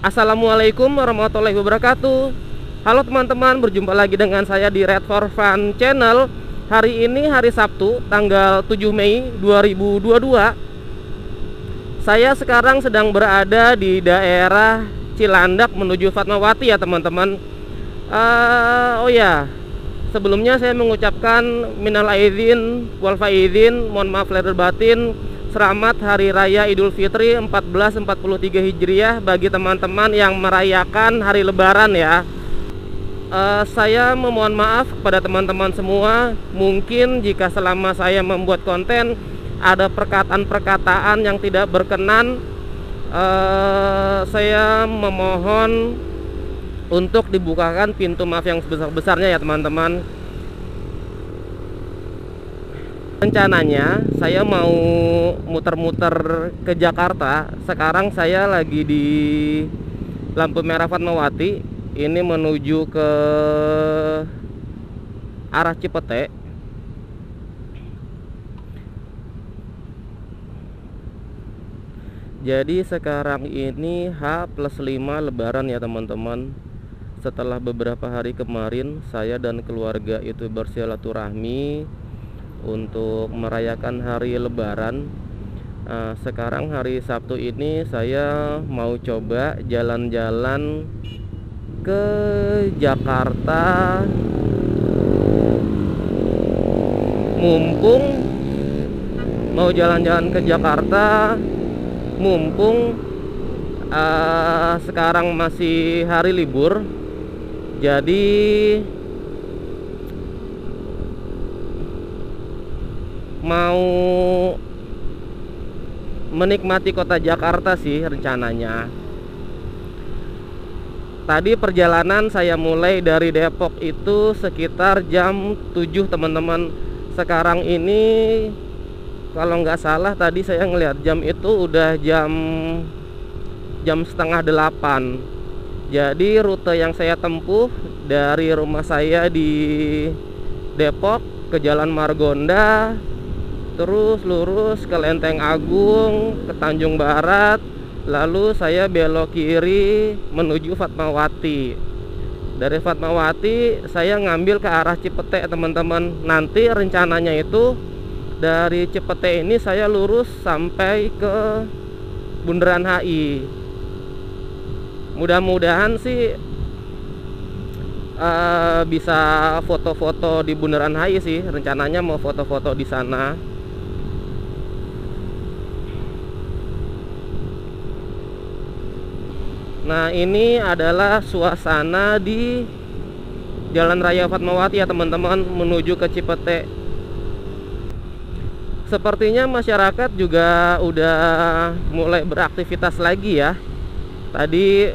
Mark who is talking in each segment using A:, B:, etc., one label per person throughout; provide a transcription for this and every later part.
A: Assalamualaikum warahmatullahi wabarakatuh. Halo teman-teman, berjumpa lagi dengan saya di Red for Fun Channel. Hari ini hari Sabtu, tanggal 7 Mei 2022. Saya sekarang sedang berada di daerah Cilandak menuju Fatmawati ya teman-teman. Oh ya, sebelumnya saya mengucapkan minal aidin wal faizin, mohon maaf lahir batin. Selamat Hari Raya Idul Fitri 1443 Hijriah bagi teman-teman yang merayakan hari Lebaran ya. Saya memohon maaf kepada teman-teman semua. Mungkin jika selama saya membuat konten ada perkataan-perkataan yang tidak berkenan, saya memohon untuk dibukakan pintu maaf yang sebesar-besarnya ya teman-teman. Rencananya saya mau muter-muter ke Jakarta. Sekarang saya lagi di lampu merah Fatmawati. Ini menuju ke arah Cipete. Jadi sekarang ini H+5 Lebaran ya teman-teman. Setelah beberapa hari kemarin saya dan keluarga itu bersilaturahmi untuk merayakan hari Lebaran. Sekarang hari Sabtu ini saya mau coba jalan-jalan ke Jakarta. Mumpung mau jalan-jalan ke Jakarta, mumpung sekarang masih hari libur, jadi mau menikmati kota Jakarta sih rencananya. Tadi perjalanan saya mulai dari Depok itu sekitar jam 7 teman-teman. Sekarang ini kalau nggak salah tadi saya ngelihat jam itu udah jam setengah 8. Jadi rute yang saya tempuh dari rumah saya di Depok ke Jalan Margonda, terus lurus ke Lenteng Agung, ke Tanjung Barat, lalu saya belok kiri menuju Fatmawati. Dari Fatmawati saya ngambil ke arah Cipete teman-teman. Nanti rencananya itu dari Cipete ini saya lurus sampai ke Bundaran HI. Mudah-mudahan sih bisa foto-foto di Bundaran HI sih. Rencananya mau foto-foto di sana. Nah, ini adalah suasana di Jalan Raya Fatmawati ya teman-teman, menuju ke Cipete. Sepertinya masyarakat juga udah mulai beraktivitas lagi ya. Tadi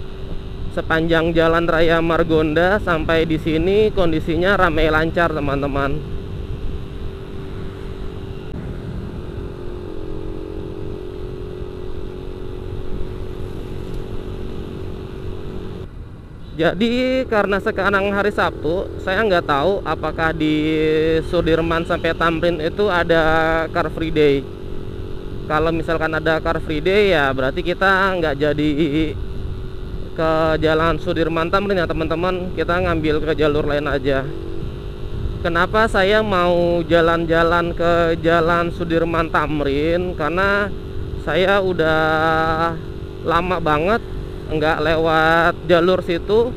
A: sepanjang Jalan Raya Margonda sampai di sini kondisinya ramai lancar teman-teman. Jadi karena sekarang hari Sabtu, saya nggak tahu apakah di Sudirman sampai Tamrin itu ada Car Free Day. Kalau misalkan ada Car Free Day ya berarti kita nggak jadi ke Jalan Sudirman Tamrin ya teman-teman. Kita ngambil ke jalur lain aja. Kenapa saya mau jalan-jalan ke Jalan Sudirman Tamrin? Karena saya udah lama banget nggak lewat jalur situ.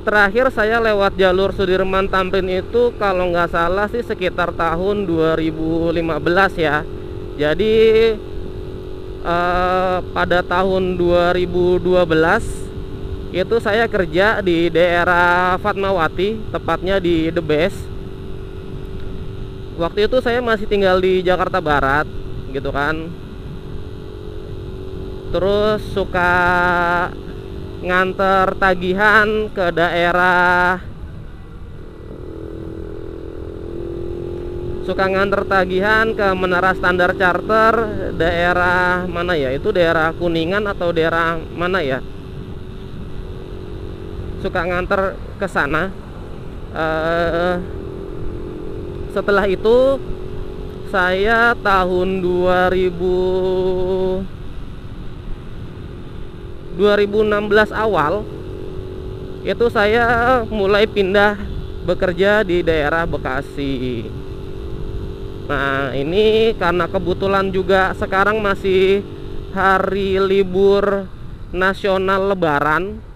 A: Terakhir saya lewat jalur Sudirman Tamrin itu kalau nggak salah sih sekitar tahun 2015 ya. Jadi pada tahun 2012 itu saya kerja di daerah Fatmawati, tepatnya di The Best. Waktu itu saya masih tinggal di Jakarta Barat gitu kan. Terus suka nganter tagihan ke daerah, ke Menara Standar Charter, daerah mana ya, itu daerah Kuningan atau daerah mana ya, suka nganter ke sana. Setelah itu saya tahun 2016 awal itu saya mulai pindah bekerja di daerah Bekasi. Nah, ini karena kebetulan juga sekarang masih hari libur nasional Lebaran.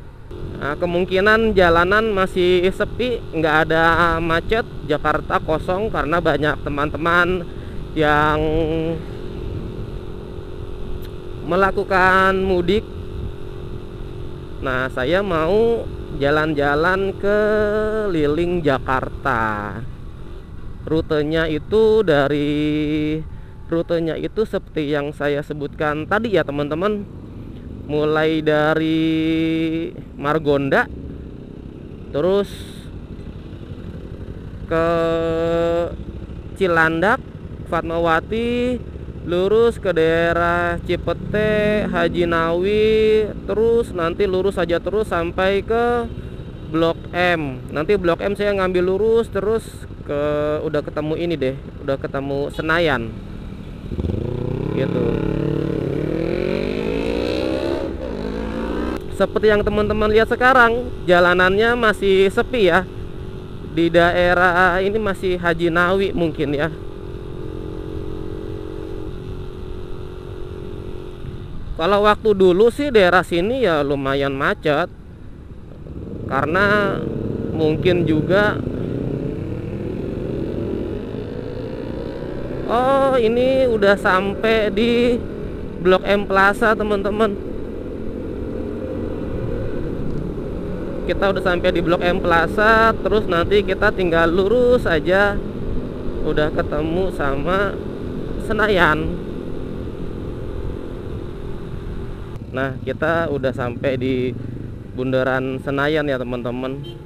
A: Nah, kemungkinan jalanan masih sepi, nggak ada macet, Jakarta kosong karena banyak teman-teman yang melakukan mudik. Nah, saya mau jalan-jalan ke keliling Jakarta. Rutenya itu seperti yang saya sebutkan tadi ya teman-teman. Mulai dari Margonda, terus ke Cilandak, Fatmawati, lurus ke daerah Cipete, Haji Nawi, terus nanti lurus saja terus sampai ke Blok M. Nanti Blok M saya ngambil lurus terus ke, udah ketemu ini deh, udah ketemu Senayan gitu. Seperti yang teman-teman lihat sekarang, jalanannya masih sepi ya. Di daerah ini masih Haji Nawi mungkin ya. Kalau waktu dulu sih daerah sini ya lumayan macet, karena mungkin juga ini udah sampai di Blok M Plaza teman-teman. Kita udah sampai di Blok M Plaza, terus nanti kita tinggal lurus aja udah ketemu sama Senayan. Nah, kita udah sampai di bundaran Senayan ya teman-teman.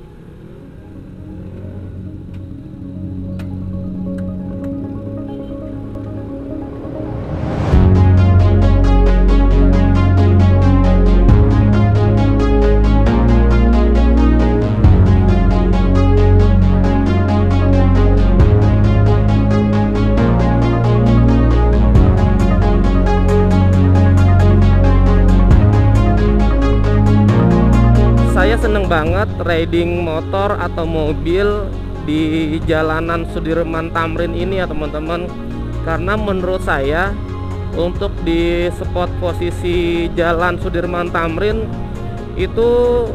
A: Seneng banget riding motor atau mobil di jalanan Sudirman Tamrin ini ya teman-teman, karena menurut saya untuk di spot posisi jalan Sudirman Tamrin itu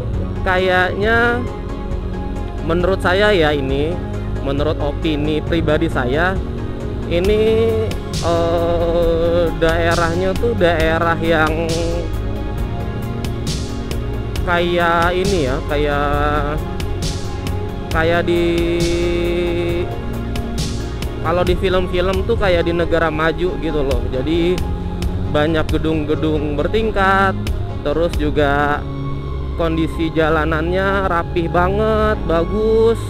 A: kayaknya, menurut saya ya, ini menurut opini pribadi saya, ini daerahnya tuh daerah yang kayak ini ya, kayak di, kalau di film-film tuh kayak di negara maju gitu loh. Jadi banyak gedung-gedung bertingkat, terus juga kondisi jalanannya rapih banget, bagus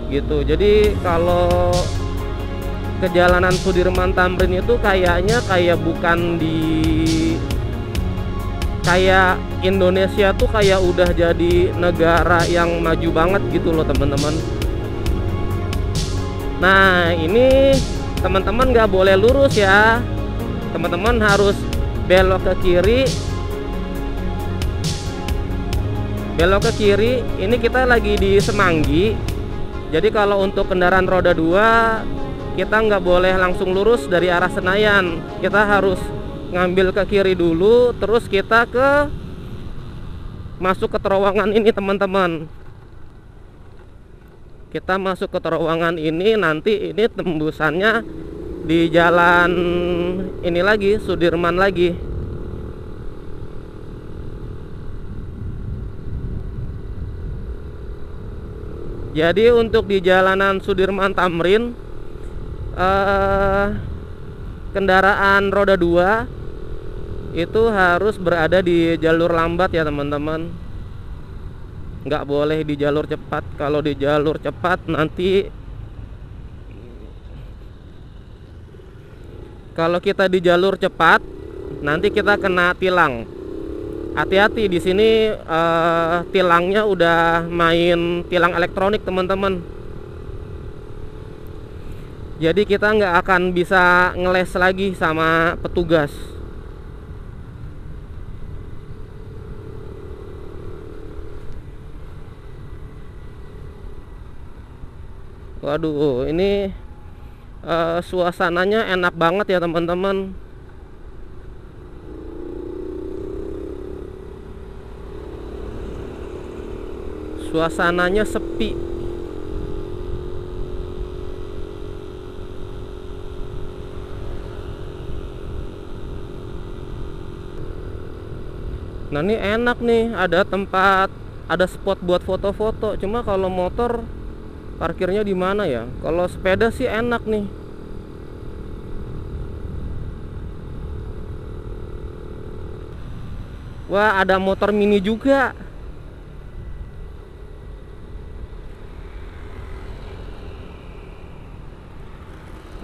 A: gitu. Jadi kalau ke jalanan Sudirman Tamrin itu kayaknya kayak bukan di, kayak Indonesia tuh kayak udah jadi negara yang maju banget gitu loh teman-teman. Nah, ini teman-teman nggak boleh lurus ya, teman-teman harus belok ke kiri. Belok ke kiri, ini kita lagi di Semanggi. Jadi kalau untuk kendaraan roda 2, kita nggak boleh langsung lurus dari arah Senayan, kita harus ngambil ke kiri dulu, terus kita masuk ke terowongan ini teman-teman. Kita masuk ke terowongan ini, nanti ini tembusannya di jalan ini lagi, Sudirman lagi. Jadi untuk di jalanan Sudirman Tamrin, kendaraan roda 2 itu harus berada di jalur lambat ya teman-teman, nggak boleh di jalur cepat. Kalau di jalur cepat nanti, kalau kita di jalur cepat nanti kita kena tilang. Hati-hati di sini, tilangnya udah main tilang elektronik teman-teman. Jadi kita nggak akan bisa ngeles lagi sama petugas. Waduh, ini suasananya enak banget ya teman-teman. Suasananya sepi. Nah ini enak nih, ada tempat, ada spot buat foto-foto. Cuma kalau motor parkirnya di mana ya? Kalau sepeda sih enak nih. Wah, ada motor mini juga.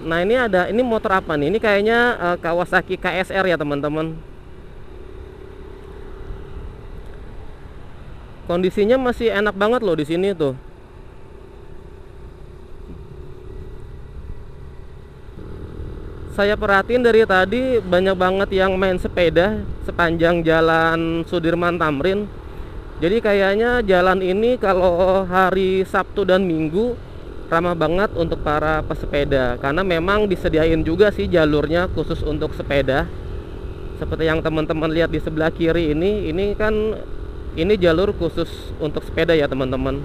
A: Nah ini motor apa nih? Ini kayaknya Kawasaki KSR ya teman-teman. Kondisinya masih enak banget loh di sini tuh. Saya perhatiin dari tadi banyak banget yang main sepeda sepanjang jalan Sudirman Tamrin. Jadi kayaknya jalan ini kalau hari Sabtu dan Minggu ramah banget untuk para pesepeda, karena memang disediain juga sih jalurnya khusus untuk sepeda. Seperti yang teman-teman lihat di sebelah kiri ini kan ini jalur khusus untuk sepeda ya teman-teman.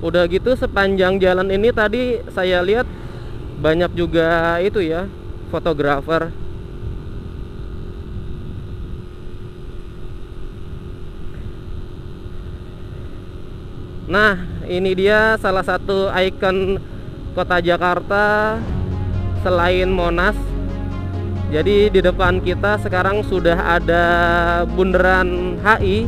A: Udah gitu sepanjang jalan ini tadi saya lihat banyak juga itu ya, fotografer. Nah, ini dia salah satu ikon kota Jakarta selain Monas. Jadi di depan kita sekarang sudah ada Bundaran HI.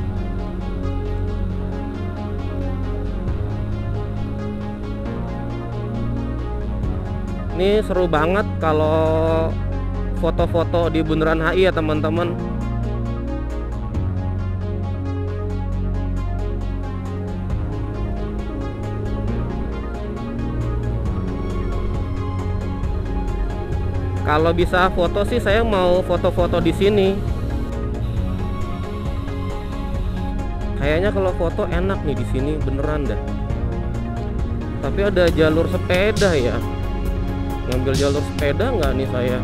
A: Ini seru banget kalau foto-foto di Bundaran HI ya teman-teman. Kalau bisa foto sih saya mau foto-foto di sini. Kayaknya kalau foto enak nih di sini beneran dah. Tapi ada jalur sepeda ya. Ngambil jalur sepeda nggak nih saya?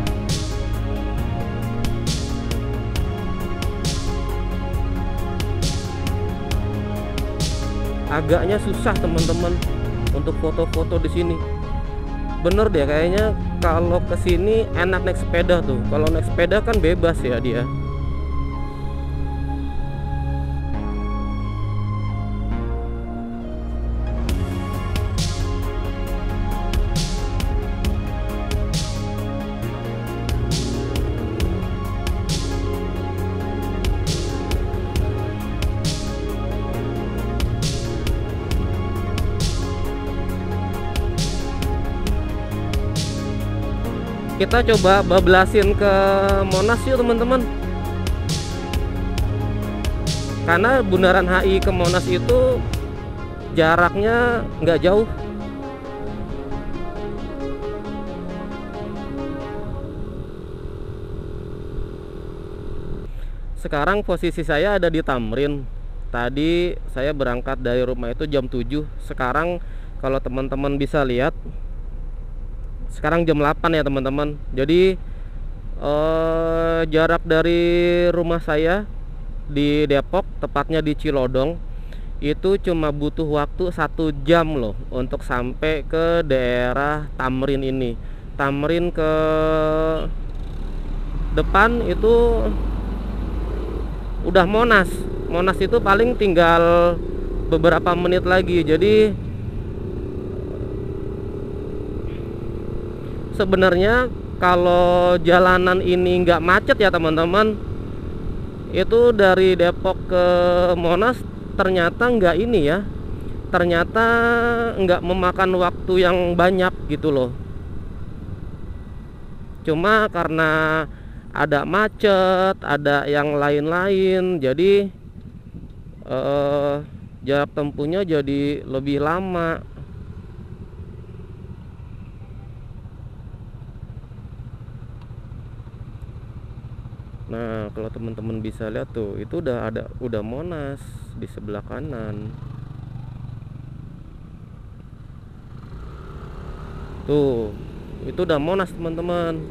A: Agaknya susah teman-teman untuk foto-foto di sini. Bener deh kayaknya kalau kesini enak naik sepeda tuh. Kalau naik sepeda kan bebas ya dia. Kita coba bablasin ke Monas yuk teman-teman. Karena Bundaran HI ke Monas itu jaraknya nggak jauh. Sekarang posisi saya ada di Tamrin. Tadi saya berangkat dari rumah itu jam 7. Sekarang kalau teman-teman bisa lihat, sekarang jam 8 ya teman-teman. Jadi jarak dari rumah saya di Depok, tepatnya di Cilodong, itu cuma butuh waktu 1 jam loh untuk sampai ke daerah Tamrin ini. Tamrin ke depan itu udah Monas. Monas itu paling tinggal beberapa menit lagi. Jadi sebenarnya kalau jalanan ini nggak macet ya teman-teman, itu dari Depok ke Monas ternyata nggak ini ya, ternyata nggak memakan waktu yang banyak gitu loh. Cuma karena ada macet, ada yang lain-lain, jadi jarak tempuhnya jadi lebih lama. Nah, kalau teman-teman bisa lihat tuh, itu udah Monas di sebelah kanan. Tuh, itu udah Monas, teman-teman.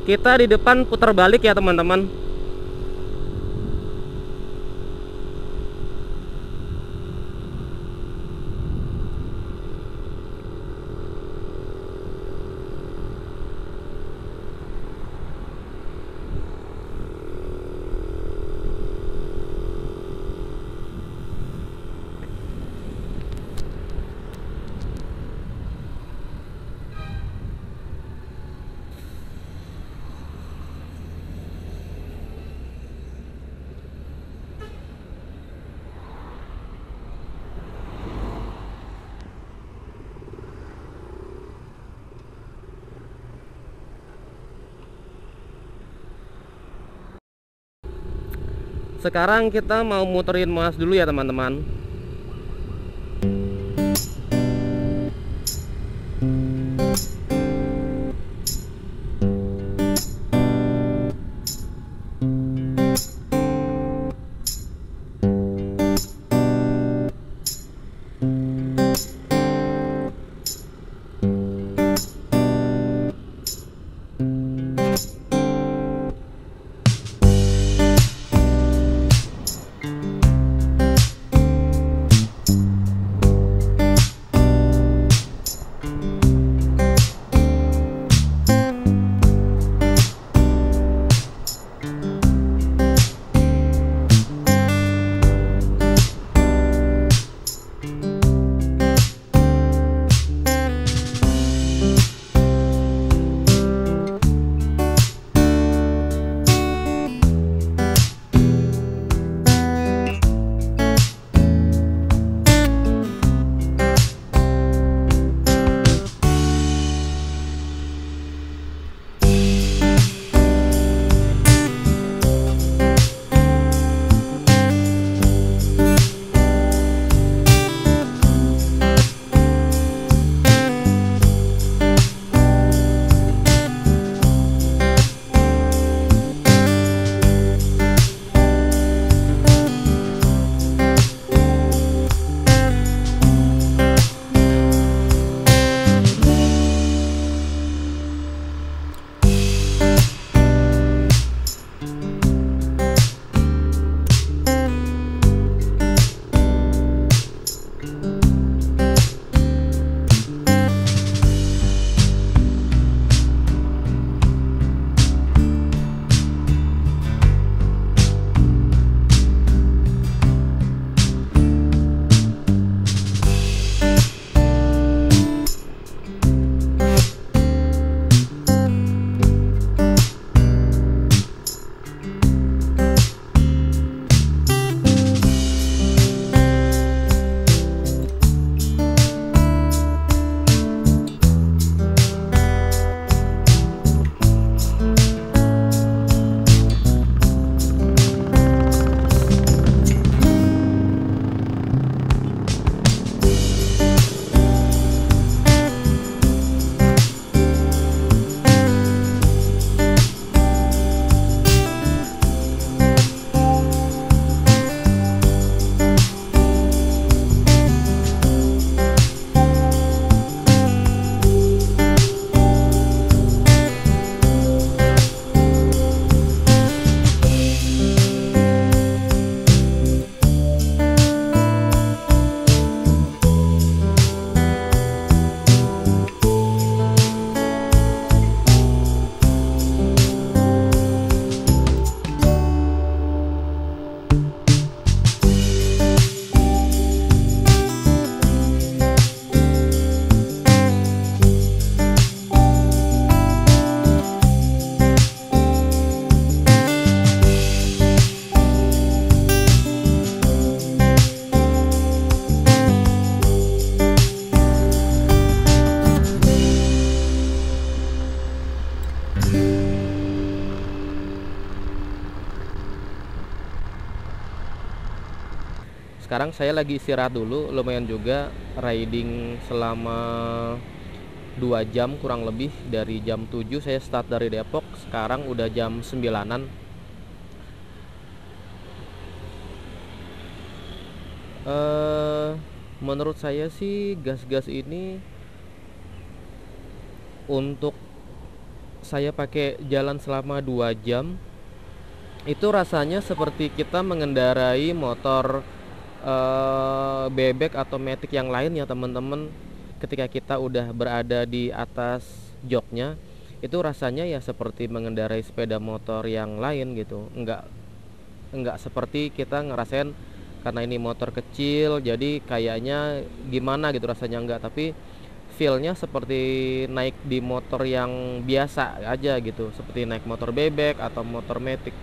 A: Kita di depan putar balik ya, teman-teman. Sekarang kita mau muterin Monas dulu ya, teman-teman. Sekarang saya lagi istirahat dulu, lumayan juga riding selama 2 jam kurang lebih. Dari jam 7 saya start dari Depok, sekarang udah jam 9-an. Menurut saya sih gas-gas ini untuk saya pakai jalan selama 2 jam itu rasanya seperti kita mengendarai motor bebek atau matic yang lain ya teman-teman. Ketika kita udah berada di atas joknya, itu rasanya ya seperti mengendarai sepeda motor yang lain gitu. Enggak seperti kita ngerasain karena ini motor kecil jadi kayaknya gimana gitu rasanya, enggak, tapi feelnya seperti naik di motor yang biasa aja gitu, seperti naik motor bebek atau motor matic.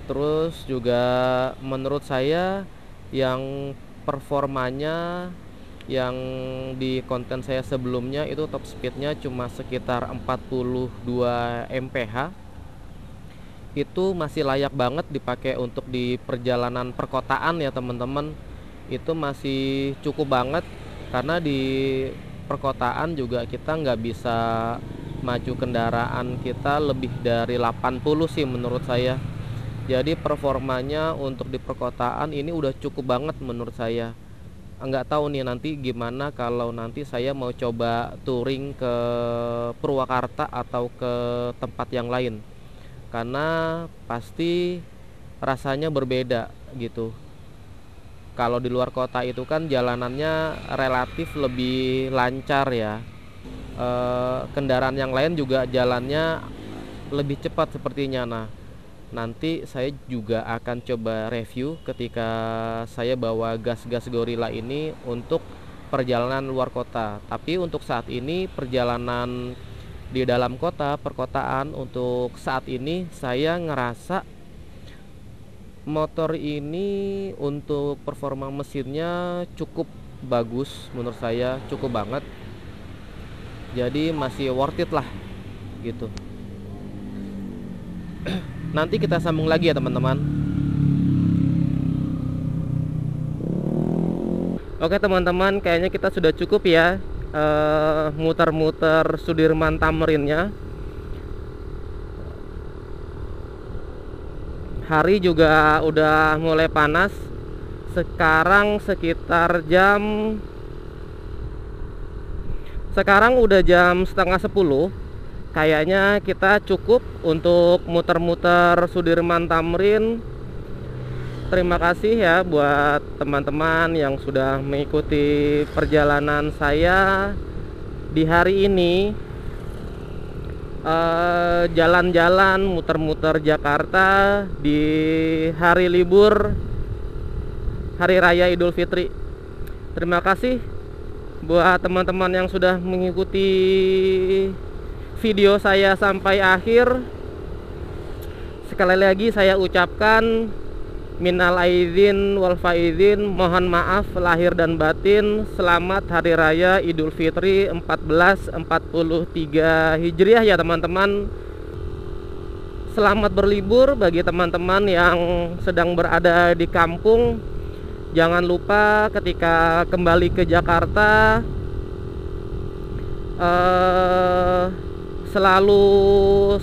A: Terus juga menurut saya yang performanya yang di konten saya sebelumnya itu top speednya cuma sekitar 42 mph, itu masih layak banget dipakai untuk di perjalanan perkotaan ya teman-teman. Itu masih cukup banget karena di perkotaan juga kita nggak bisa maju kendaraan kita lebih dari 80 sih menurut saya. Jadi performanya untuk di perkotaan ini udah cukup banget menurut saya. Nggak tahu nih nanti gimana kalau nanti saya mau coba touring ke Purwakarta atau ke tempat yang lain, karena pasti rasanya berbeda gitu. Kalau di luar kota itu kan jalanannya relatif lebih lancar ya, kendaraan yang lain juga jalannya lebih cepat sepertinya. Nah, nanti saya juga akan coba review ketika saya bawa gas-gas Gorilla ini untuk perjalanan luar kota. Tapi untuk saat ini perjalanan di dalam kota, perkotaan, untuk saat ini saya ngerasa motor ini untuk performa mesinnya cukup bagus menurut saya, cukup banget. Jadi masih worth it lah gitu. Nanti kita sambung lagi ya teman-teman. Oke teman-teman, kayaknya kita sudah cukup ya muter-muter Sudirman Tamrinnya. Hari juga udah mulai panas. Sekarang sekitar sekarang udah jam setengah 10. Kayaknya kita cukup untuk muter-muter Sudirman Tamrin. Terima kasih ya buat teman-teman yang sudah mengikuti perjalanan saya di hari ini. Jalan-jalan muter-muter Jakarta di hari libur Hari Raya Idul Fitri. Terima kasih buat teman-teman yang sudah mengikuti video saya sampai akhir. Sekali lagi saya ucapkan minal aidin wal faizin, mohon maaf lahir dan batin. Selamat Hari Raya Idul Fitri 1443 Hijriah ya teman-teman. Selamat berlibur bagi teman-teman yang sedang berada di kampung. Jangan lupa ketika kembali ke Jakarta selalu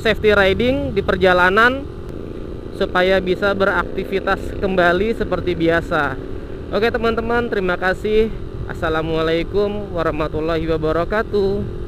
A: safety riding di perjalanan supaya bisa beraktivitas kembali seperti biasa. Oke teman-teman, terima kasih. Assalamualaikum warahmatullahi wabarakatuh.